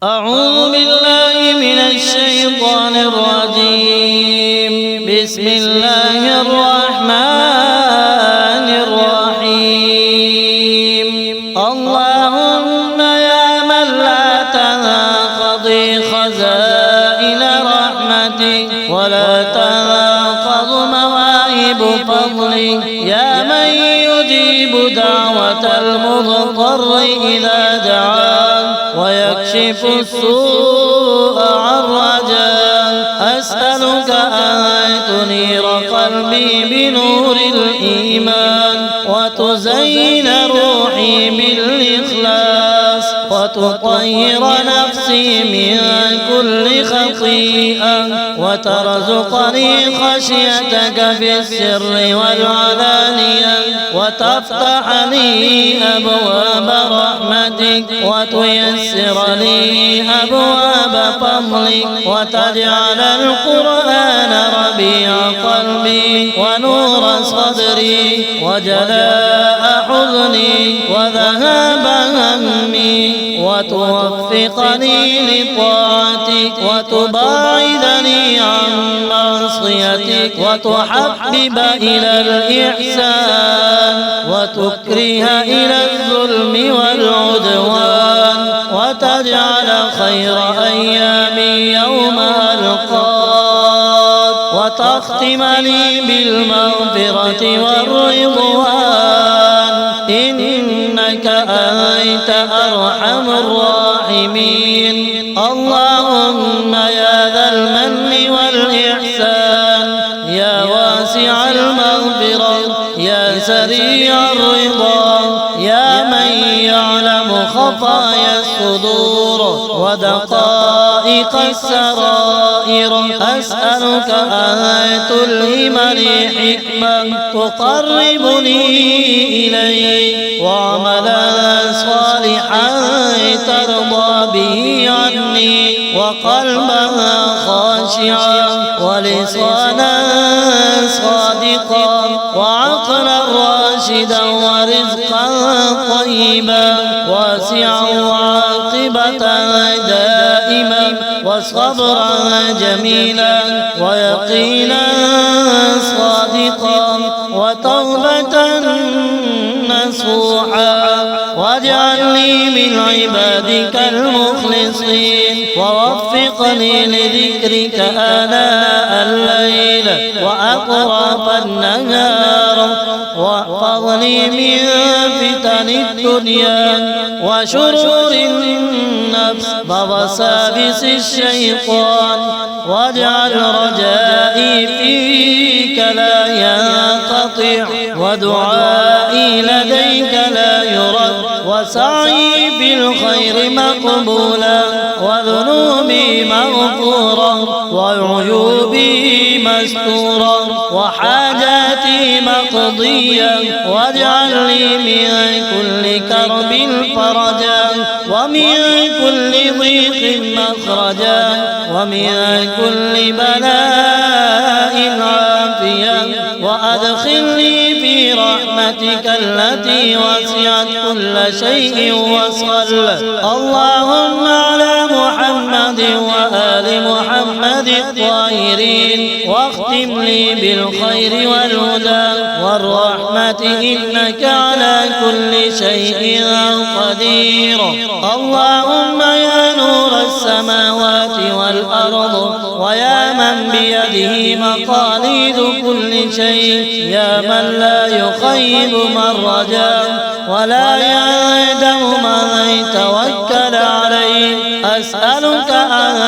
أعوذ بالله من الشيطان الرجيم. بسم الله الرحمن الرحيم. اللهم يا من لا تنقضي خزائن رحمتك ولا تنقض مواهب فضلك، يا من يجيب دعوة المضطر إذا دعاه ويكشف السوء عن رجاء، أسألك أن تنير قلبي بنور الإيمان وتزين روحي بالإخلاص وتطهر نفسي من كل خطيئة وترزقني خشيتك في السر والعلانية وتفتح لي أبواب رحمتك وتيسر لي أبواب فضلك وتجعل القرآن ربيع قلبي ونور صدري وجلاء حزني وذهاب همي وتوفقني لطاعتك وتباعدني عن معصيتك وتحبب إلى الإحسان وتكره إلى الظلم والعدوان وتجعل خير أيامي يوم ألقاك وتختم لي بالمغفرة والرضوان، إنك أنت أرحم الراحمين. اللهم يا ذا المن والإحسان، يا واسع المغفرة، يا سريع الرضا، يا من يعلم خفايا الصدور ودقائق السرائر، أسألك أن تلهمني حكمة تقربني إليك وعملا صالحا ترضى به عني وقلبا خاشعا ولسانا صادقا وعقلا راشدا ورزقا طيبا واسعا وعاقبة دائما وصبرا جميلا ويقينا صادقا وتوبة نصوحا، واجعلني من عبادك المخلصين ووفقني لذكرك آناء الليل وأطراف النهار، واحفظني من فتن الدنيا وشرور النفس ووساوس الشيطان، واجعل رجائي فيك لا ينقطع ودعائي لديك لا يرد وسعي بالخير مقبولا وذنوبي مغفورا وعيوبي مستورا وحاجاتي مقضيا، واجعل لي من كل كرب فرجا ومن كل ضيق مخرجا ومن كل بلاء عافيا، وأدخلني في رحمتك التي وسعت كل شيء وصل. اللهم على محمد وآل محمد الطاهرين، واختم لي بالخير والهدى والرحمة إنك على كل شيء قدير. اللهم يا نور السماوات والأرض ويا من بيده مقاليد كل شيء، يا من لا يخيب من رجا ولا يعدم من توكل عليه، أسألك أن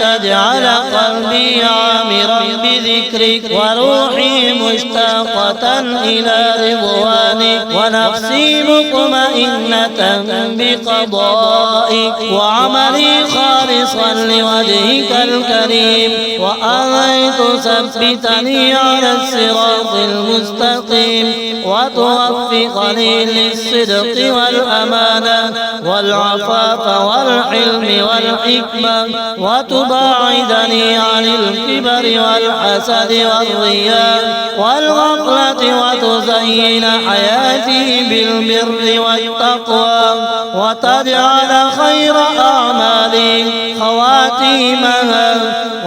تجعل قلبي عامرا بذكرك وروحي مشتاقة إلى رضوانك ونفسي مطمئنة بقضائك وعملي خالصا لوجهك الكريم، وأن تثبتني على الصراط المستقيم وتوفقني للصدق والأمانة والعفاف والحق والحلم والحكمة وتباعدني عن الكبر والحسد والرياء والغفلة وتزين حياتي بالبر والتقوى وتجعل خير أعمالي خواتيمها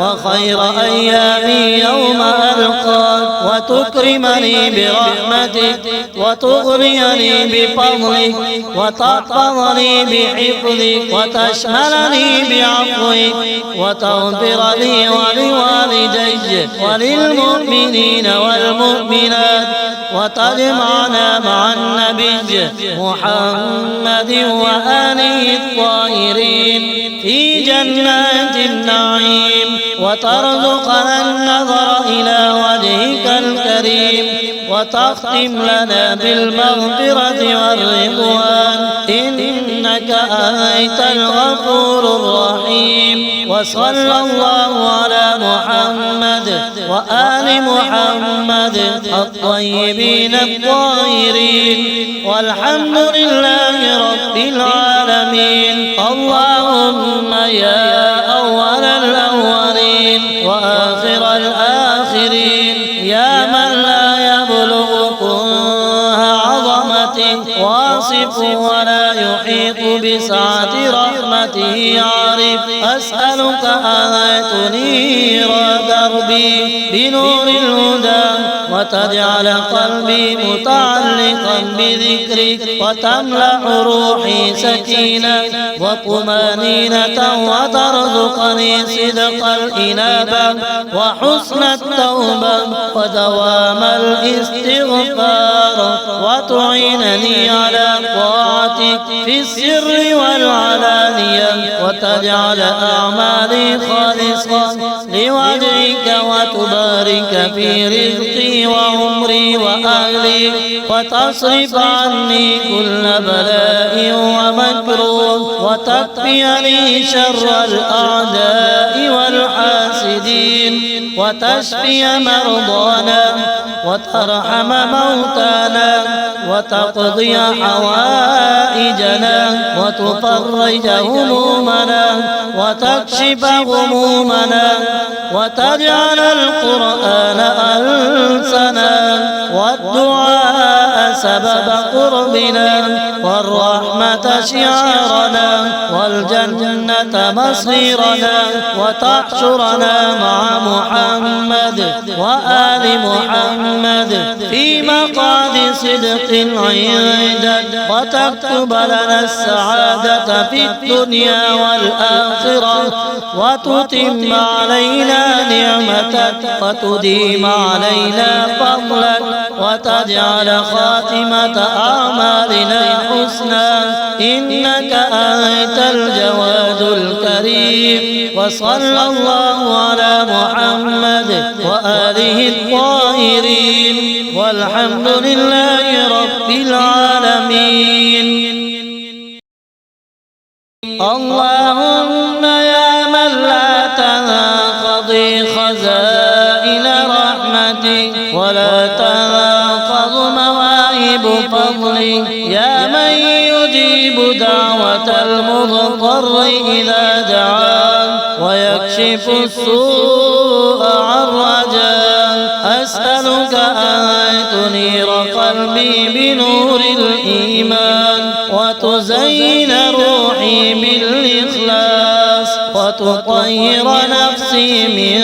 وخير أيامي يوم ألقاك وتكرمني برحمتك وتغنيني بفضلك وتحفظني بحفظك وتشملني بعفوك وتغفر لي ولوالدي وللمؤمنين والمؤمنات وتجمعنا مع النبي محمد وآله الطاهرين في جنات النعيم وترزقنا النظر إلى وجهك الكريم وتختم لنا بالمغفرة والرضوان إنك أنت الغفور الرحيم. وصلى الله على محمد وآل محمد الطيبين الطاهرين والحمد لله رب العالمين. اللهم يا أول الأولين وآخر الآخرين يا من لا يبلغ كنه عظمته واصف ولا يحيط بسعة رحمته عارف أسألك أن تنير دربي بنور الهدى وتجعل قلبي متعلقا بذكرك وتملأ روحي سكينة وطمانينة وترزقني صدق الإنابة وحسن التوبة ودوام الاستغفار وتعينني على طاعتك في السر والعلانية وتجعل أعمالي خالصة لوجهك وتبارك في رزقي وعمري وأهلي وتصرف عني كل بلاء ومكروه وتكفيني شر الأعداء والحاسدين وتشفي مرضانا وترحم موتانا وتقضي حوائجنا وتفرج همومنا وتكشف غمومنا وتجعل القرآن أنسنا والدعاء سبب قربنا والرحمة شعارنا والجنة مصيرنا وتحشرنا مع محمد وآل محمد في مقعد صدق عندك وتكتب لنا السعادة في الدنيا والآخرة وتتم علينا نعمتك وتديم علينا فضلك وتجعل خاتمة أعمالنا حسنا إنك أنت الجواد الكريم. وصلى الله على محمد وآله الطاهرين والحمد لله رب العالمين. اللهم يا من لا تنقضي خزائن رحمتك ولا تنقض مواهب فضلك يا من يجيب دعوة المضطر إذا دعاه ويكشف السوء عن رجاه أسألك أن تنير قلبي بنور الإيمان وتزين روحي بالإخلاص وتطهر نفسي من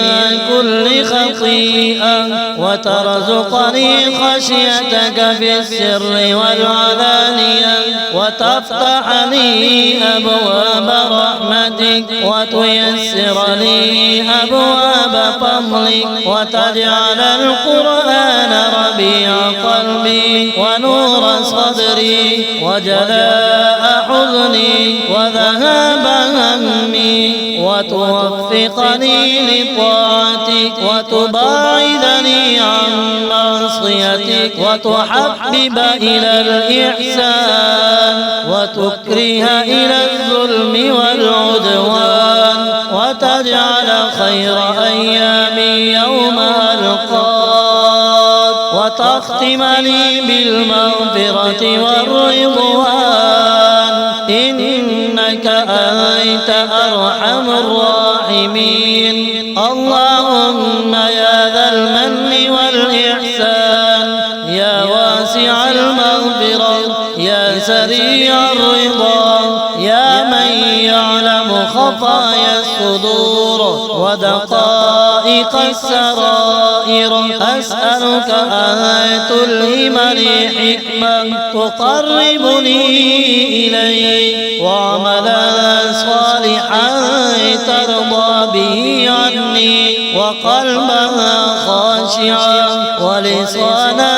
كل خطيئة وترزقني خشيتك في السر والعلانية وتفتح لي أبواب رحمتك وتيسر لي أبواب فضلك وتجعل القرآن ربيع قلبي ونور صدري وجلاء حزني وذهاب همي وتوفقني لطاعتك وتباعدني عن معصيتك وتحبب إلى الإحسان وتكره إلى الظلم والعدوان وتجعل خير أيامي يوم ألقاك وتختم لي بالمغفرة والرضوان إنك أنت أرحم الراحمين. اللهم يا ذا المن والإحسان يا واسع المغفرة يا سريع الرضا يا من يعلم خفايا الصدور ودقائق السرائر، أسألك أن تلهمني حكمة تقربني إليك وعملا صالحا ترضى به عني وقلبا خاشعا ولسانا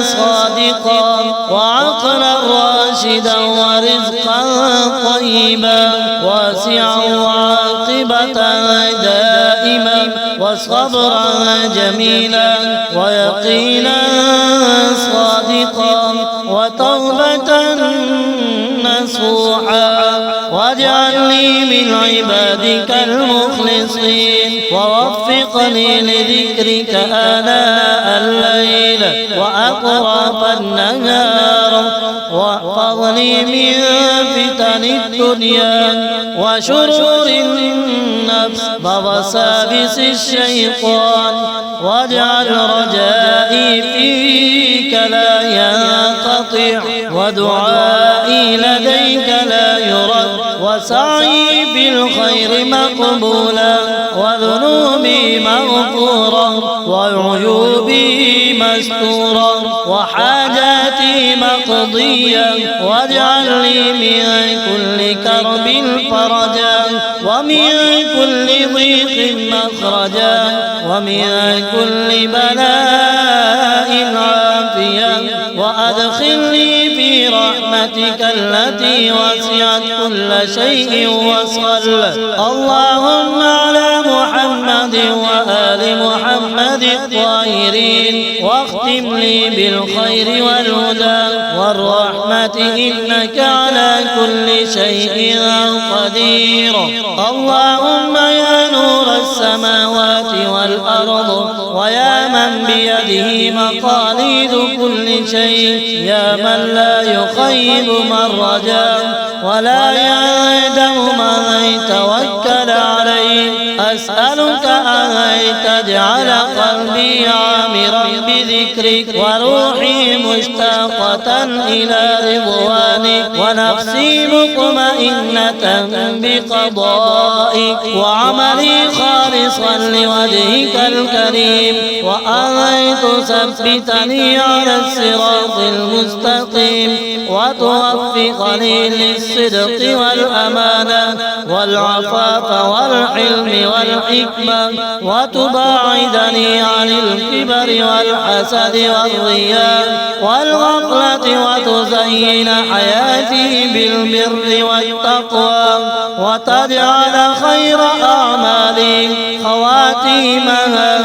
صادقا وعقلا راشدا ورزقا طيبا واسعا وعاقبة دائما وصبرا جميلا ويقينا صادقا وتوبة نصوحا، واجعلني من عبادك المخلصين ووفقني لذكرك آناء الليل وأطراف النهار، واحفظني من فتن الدنيا وشرور النفس ووساوس الشيطان، واجعل رجائي فيك لا ينقطع ودعائي لديك لا يرد وسعي بالخير مقبولا وذنوبي مغفورا وعيوبي مستورا وحاجاتي مقضيا، واجعل لي من كل كرب فرجا ومن كل ضيق مخرجا ومن كل بلاء عافيا، وأدخلني في رحمتك التي وسعت كل شيء وصل. اللهم على محمد وآل محمد الطاهرين، واختم لي بالخير والهدى والرحمة إنك على كل شيء قدير. اللهم يا نور السماوات والأرض ويا من بيده مقاليد كل شيء، يا من لا يخيب من رجا ولا يعدم من توكل عليه، أسألك أن تجعل قلبي عامرا بذكرك وروحي مشتاقة إلى رضوانك ونفسي مطمئنة بقضائك وعملي خالصا لوجهك الكريم، وأن تثبتني على الصراط المستقيم وتوفقني للصدق والأمانة والعفاف والحلم والحكمة، وتباعدني عن الكبر والحسد والرياء والغفلة، وتزين حياتي بالبر والتقوى، وتجعل خير أعمالي خواتيمها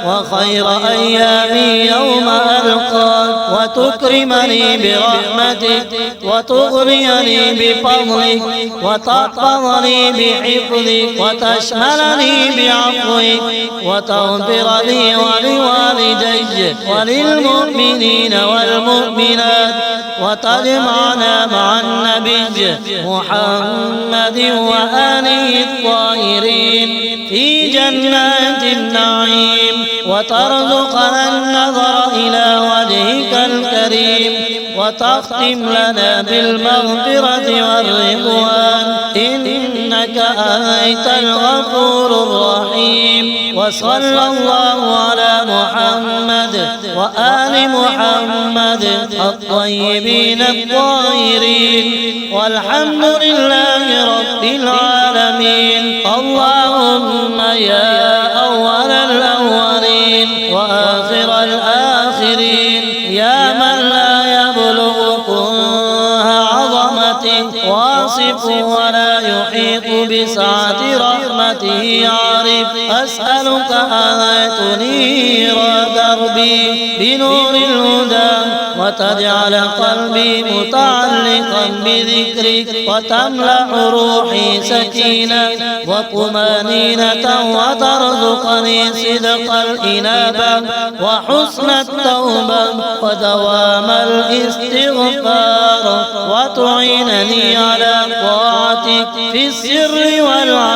وخير أيامي يوم ألقاك، وتكرمني برحمتك وتغنيني بفضلك وتحفظني بحفظك وتشملني بعفوك وتغفر لي ولوالدي وللمؤمنين والمؤمنات، وتجمعنا مع النبي محمد وآله الطاهرين في جنات النعيم، وترزقنا النظر إلى وجهك الكريم، وتختم لنا بالمغفرة والرضوان، إنك أنت الغفور الرحيم. وصلى الله على محمد وآل محمد الطيبين الطاهرين، والحمد لله رب العالمين. اللهم يا أول الأولين وآخر الآخرين، يا من لا يبلغ كنه عظمته واصف ولا يحيط بسعة رحمته عارف، أسألك أن تنير دربي بنور الهدى وتجعل قلبي متعلقا بذكرك، وتملأ روحي سكينة وطمانينة، وترزقني صدق الإنابة وحسن التوبة ودوام الاستغفار، وتعينني على طاعتك في السر والعلن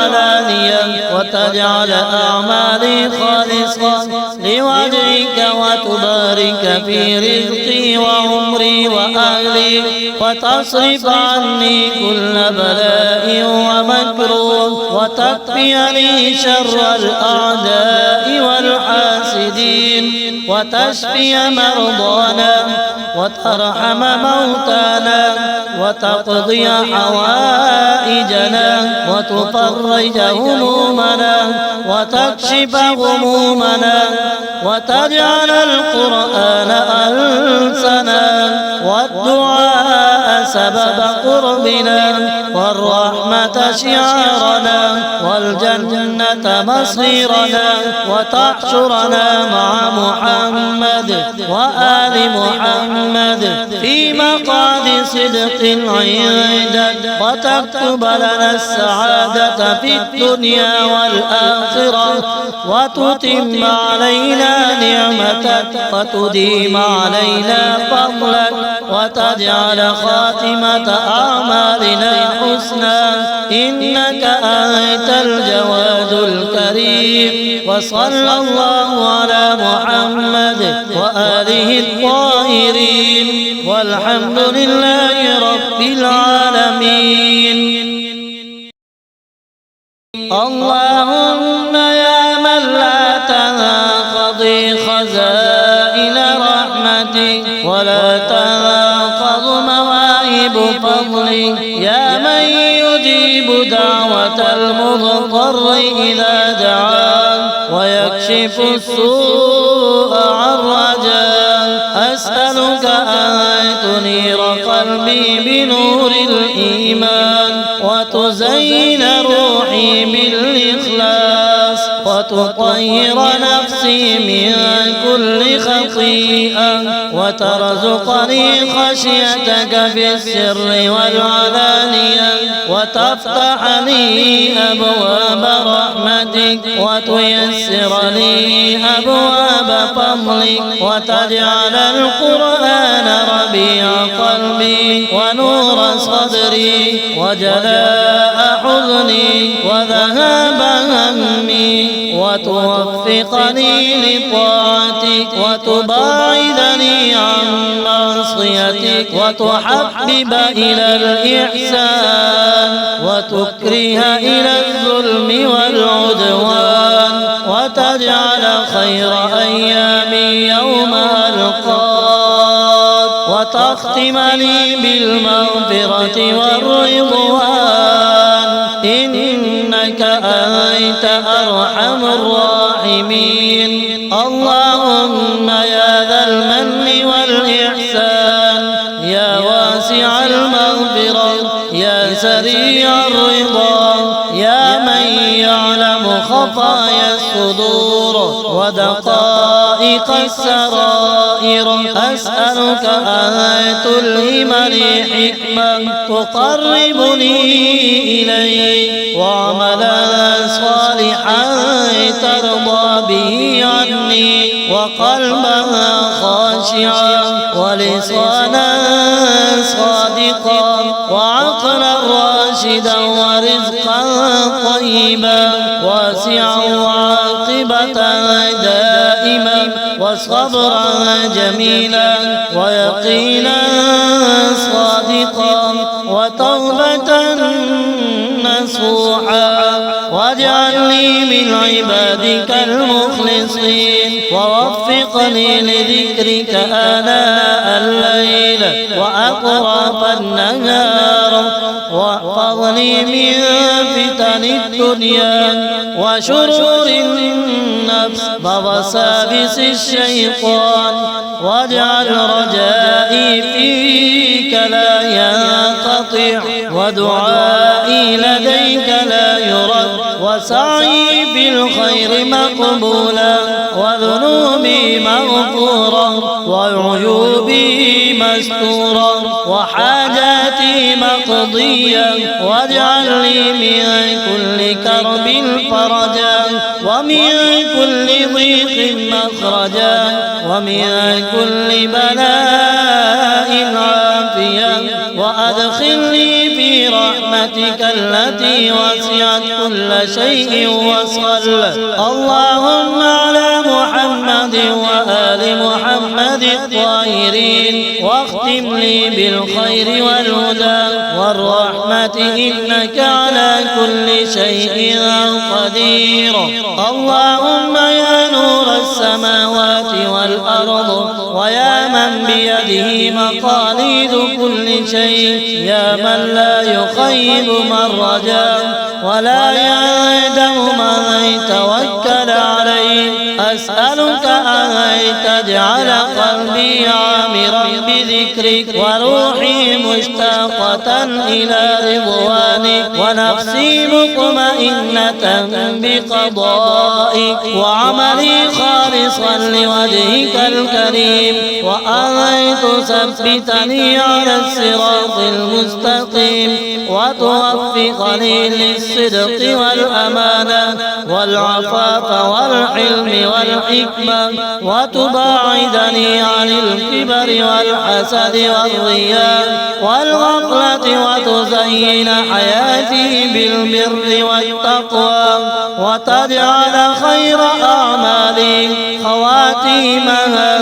علي وتجعل أعمالي خالصة لوجهك وتبارك في رزقي وعمري وأهلي وتصرف عني كل بلاء ومكروه وتكفيني شر الأعداء والحاسدين وتشفي مرضانا وترحم موتانا وتقضي حوائجنا وتفرج همومنا وتكشف غمومنا وتجعل القرآن أنسنا والدعاء سبب قربنا والرحمة شعارنا والجنة مصيرنا وتحشرنا مع محمد وآل محمد في مقعد صدق عندك وتكتب لنا السعادة في الدنيا والآخرة وتتم علينا نعمتك وتديم علينا فضلك وتجعل خاتمة أعمالنا حسنا إنك أنت الجواد الكريم وصلى الله على محمد وآله الطاهرين والحمد لله رب العالمين. اللهم يا من لا تنقضي خزائن رحمتك ولا تنقض مواهب فضلك يا من يجيب دعوة المضطر إذا دعاه ويكشف السوء عن رجاء أسألك أن تنير قلبي بنور الإيمان وتزين روحي بالإخلاص وتطهر نفسي من كل خطيئة وترزقني خشيتك في السر والعلانية وتفتح لي أبواب رحمتك وتيسر لي أبواب فضلك وتجعل القرآن ربيع قلبي ونور صدري وجلاء حزني وذهاب همي وتوفقني لطاعتك وتباعدني عن معصيتك وتحبب إلى الإحسان وتكره إلى الظلم والعدوان وتجعل خير أيامي يوم ألقاك وتختم لي بالمغفرة والرضوان إنك أنت أرحم الراحمين. اللهم يا ذا المن والإحسان يا واسع المغفرة يا سريع الرضا يا من يعلم خفايا الصدور ودقائق السرائر أسألك أن تلهمني حكمة تقربني إليك وعملا صالحا ترضى به عني وقلبا خاشعا ولسانا صادقا وعقلا راشدا ورزقا طيبا واسعا وعاقبة دائما وصبرا جميلا ويقينا صادقا وتوبة نصوحا واجعلني من عبادك المخلصين ووفقني لذكرك آناء الليل وأطراف النهار واحفظني من فتن الدنيا وشرور النفس ووساوس الشيطان واجعل رجائي فيك لا ينقطع ودعائي لديك لا يرد وسعي بالخير مقبولا وذنوبي مغفورا وعيوبي مستورا وحاجاتي مقضيا واجعل لي من كل كرب فرجا ومن كل ضيق مخرجا ومن كل بلاء عافيا وأدخلني في رحمتك التي وسعت كل كل شيء وصل. اللهم على محمد وآل محمد الطاهرين، واختم لي بالخير والهدى والرحمة إنك على كل شيء قدير. اللهم يا نور السماوات والأرض، ويا من بيده مقاليد كل شيء، يا من لا يخيب من رجا ولا يعدم من توكل عليه، أسألك أن تجعل قلبي عامرا بذكرك، وروحي مشتاقة إلى رضوانك، ونفسي مطمئنة بقضائك، وعملي خالصا لوجهك الكريم، وأن تثبتني على الصراط المستقيم، وتوفقني للصدق والأمانة والعفاف والحلم والحكمة، وتباعدني عن الكبر والحسد والرياء والغفلة، وتزين حياتي بالبر والتقوى، وتجعل خير أعمالي خواتيمها،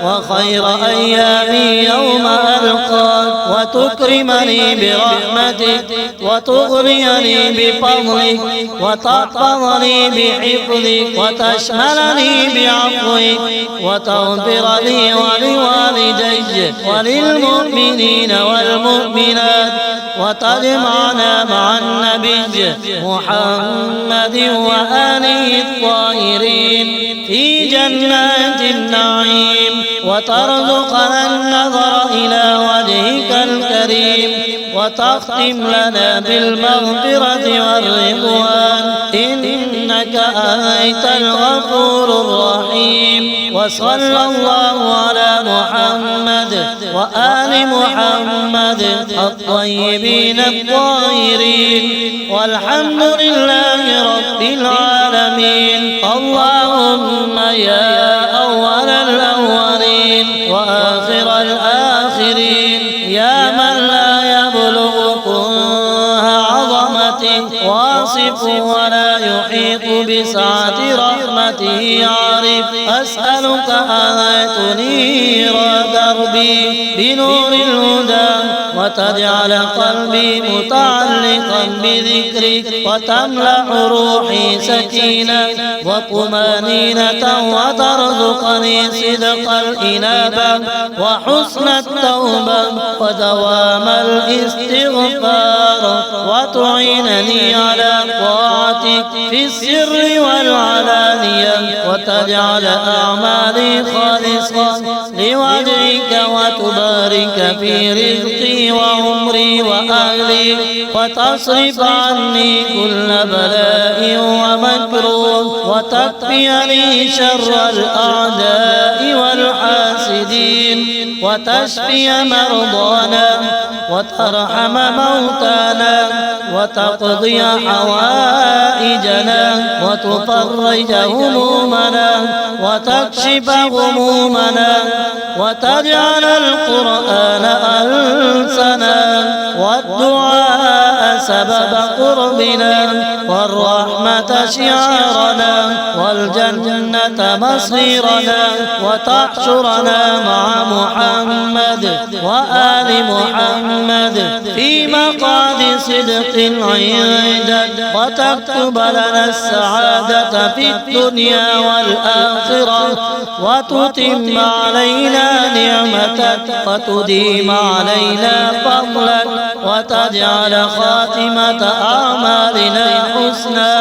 وخير أيامي يوم ألقاك، وتكرمني برحمتك، وتغنيني بفضلك، وتحفظني بحفظك، وتشملني بعفوك، وتغفر لي ولوالدي وللمؤمنين والمؤمنات، وتجمعنا مع النبي محمد وآله الطاهرين في جنات النعيم، وترزقنا النظر إلى وجهك الكريم، وتختم لنا بالمغفرة والرضوان، إنك أنت الغفور الرحيم. وصلى الله على محمد وآل محمد الطيبين الطاهرين، والحمد لله رب العالمين. اللهم يا أول الأولين وآخر الآخرين، يا من لا يبلغ كنه عظمته واصف ولا يحيط بسعة رحمته عارف، أسألك أن تنير دربي بنور الهدى، وتجعل قلبي متعلقا بذكرك، وتملأ روحي سكينة وطمانينة، وترزقني صدق الإنابة وحسن التوبة ودوام الاستغفار، وتعينني على طاعتك في السر والعلانية، وتجعل أعمالي خالصة لوجهك، وتبارك في رزقي وعمري وأهلي، وتصرف عني كل بلاء ومكروه، وتكفيني شر الأعداء والحاسدين، وتشفي مرضانا، وترحم موتانا، وتقضي حوائجنا، وتفرج همومنا، وتكشف غمومنا، وتجعل القرآن أنسنا، والدعاء سبب قربنا، والرحمة شعارنا، والجنة مصيرنا، وتحشرنا مع محمد وآل محمد في مقعد صدق عندك، وتكتب لنا السعادة في الدنيا والآخرة، وتتم علينا نعمتك، وتديم علينا فضلك، وتجعل خاتمة أعمالنا حسنا،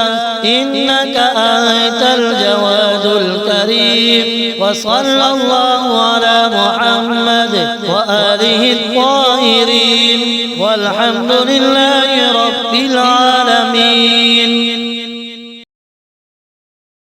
إنك أنت الجواد الكريم. وصلى الله على محمد وآله الطاهرين، والحمد لله رب